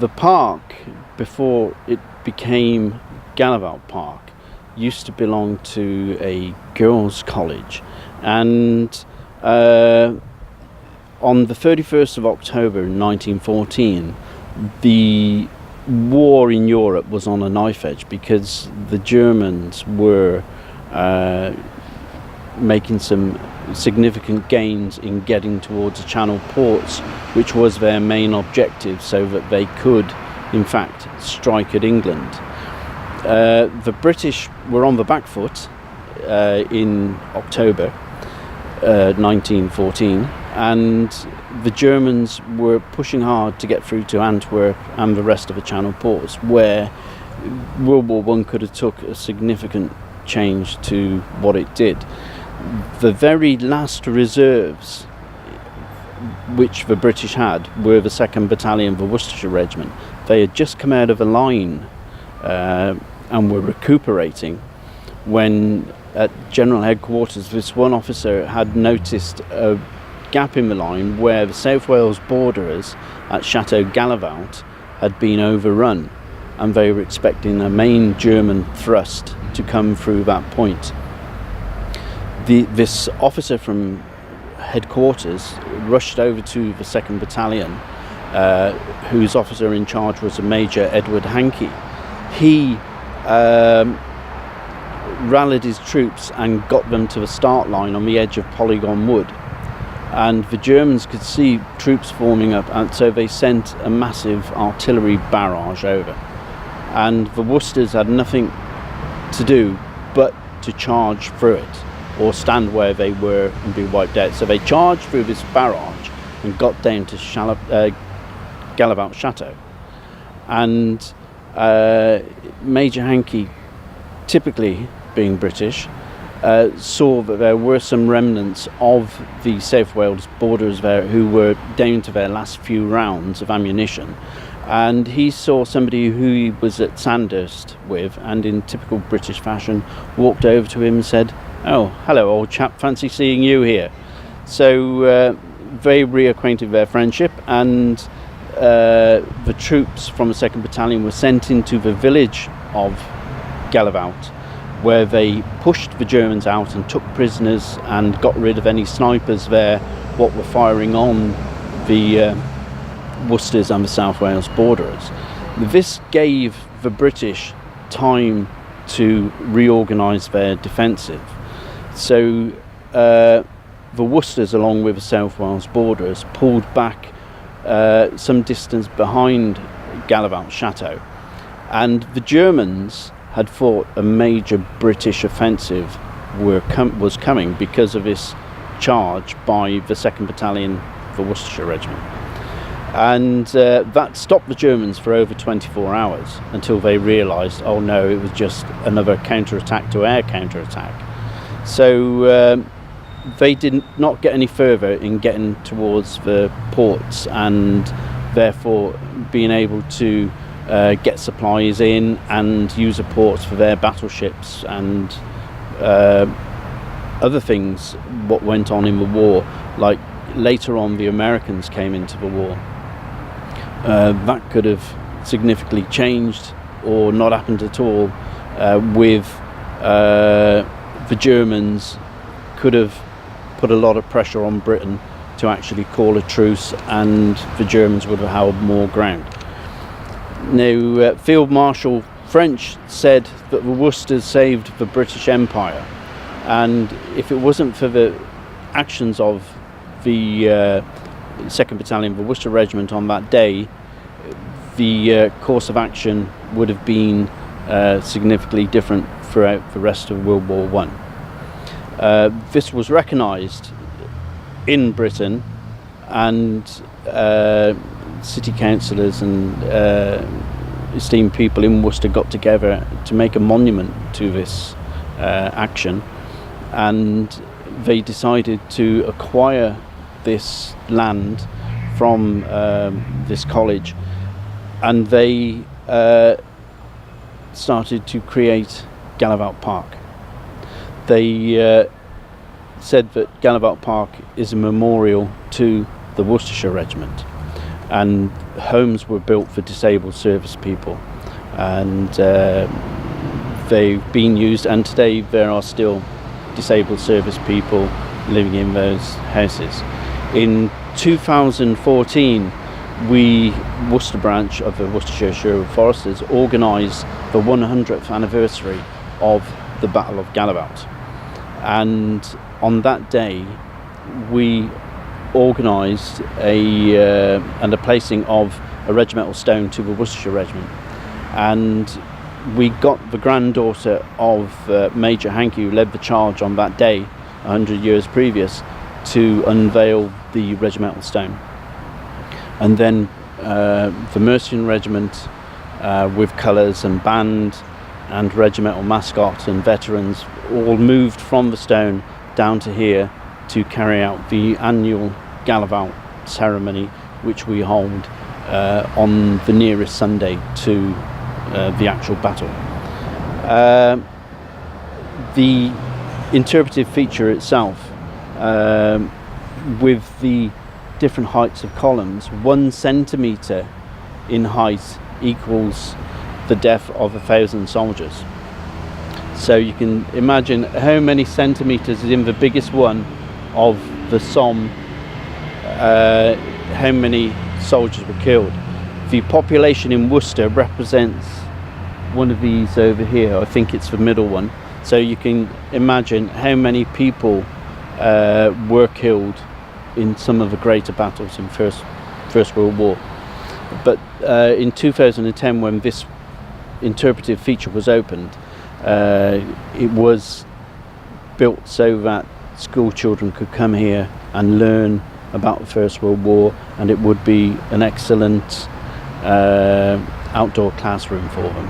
the park, before it became Gheluvelt Park, used to belong to a girls' college, and on the 31st of October in 1914, the war in Europe was on a knife edge because the Germans were making some significant gains in getting towards the Channel ports, which was their main objective, so that they could in fact strike at England. The British were on the back foot in October 1914, and the Germans were pushing hard to get through to Antwerp and the rest of the Channel ports, where World War I could have took a significant change to what it did. The very last reserves which the British had were the 2nd Battalion, the Worcestershire Regiment. They had just come out of a line and were recuperating when at General Headquarters this one officer had noticed a gap in the line where the South Wales borderers at Chateau Gheluvelt had been overrun, and they were expecting a main German thrust to come through that point. This officer from headquarters rushed over to the 2nd Battalion, whose officer in charge was a Major Edward Hankey. He rallied his troops and got them to the start line on the edge of Polygon Wood, and the Germans could see troops forming up, and so they sent a massive artillery barrage over, and the Worcesters had nothing to do but to charge through it or stand where they were and be wiped out. So they charged through this barrage and got down to Gheluvelt Chateau, and Major Hankey, typically being British, saw that there were some remnants of the South Wales borderers there who were down to their last few rounds of ammunition, and he saw somebody who he was at Sandhurst with, and in typical British fashion walked over to him and said, "Oh, hello old chap, fancy seeing you here." So they reacquainted their friendship, and the troops from the 2nd Battalion were sent into the village of Gheluvelt, where they pushed the Germans out and took prisoners and got rid of any snipers there what were firing on the Worcesters and the South Wales borderers. This gave the British time to reorganise their defensive. So the Worcesters, along with the South Wales borderers, pulled back some distance behind Gheluvelt Chateau, and the Germans had thought a major British offensive was coming because of this charge by the 2nd Battalion, the Worcestershire Regiment, and that stopped the Germans for over 24 hours until they realised, oh no, it was just another counter-attack to air counter-attack. So they did not get any further in getting towards the ports, and therefore being able to get supplies in and use the ports for their battleships and other things what went on in the war. Like later on the Americans came into the war. That could have significantly changed or not happened at all, with the Germans could have put a lot of pressure on Britain to actually call a truce, and the Germans would have held more ground. Now, Field Marshal French said that the Worcesters saved the British Empire, and if it wasn't for the actions of the 2nd Battalion, the Worcester Regiment on that day, the course of action would have been significantly different throughout the rest of World War I. This was recognised in Britain, and city councillors and esteemed people in Worcester got together to make a monument to this action, and they decided to acquire this land from this college, and they started to create Gheluvelt Park. They said that Gheluvelt Park is a memorial to the Worcestershire Regiment. and homes were built for disabled service people, and they've been used, and today there are still disabled service people living in those houses. In 2014, Worcester branch of the Worcestershire Sherwood Foresters organised the 100th anniversary of the Battle of Gheluvelt, and on that day we organised a placing of a regimental stone to the Worcestershire Regiment, and we got the granddaughter of Major Hankey, who led the charge on that day 100 years previous, to unveil the regimental stone. And then the Mercian Regiment, with colours and band and regimental mascot and veterans, all moved from the stone down to here to carry out the annual Gheluvelt ceremony, which we hold on the nearest Sunday to the actual battle. The interpretive feature itself, with the different heights of columns, 1 centimetre in height equals the death of 1,000 soldiers. So you can imagine how many centimetres is in the biggest one of the Somme, how many soldiers were killed. The population in Worcester represents one of these over here. I think it's the middle one. So you can imagine how many people were killed in some of the greater battles in First World War. But in 2010, when this interpretive feature was opened, it was built so that school children could come here and learn about the First World War, and it would be an excellent outdoor classroom for them.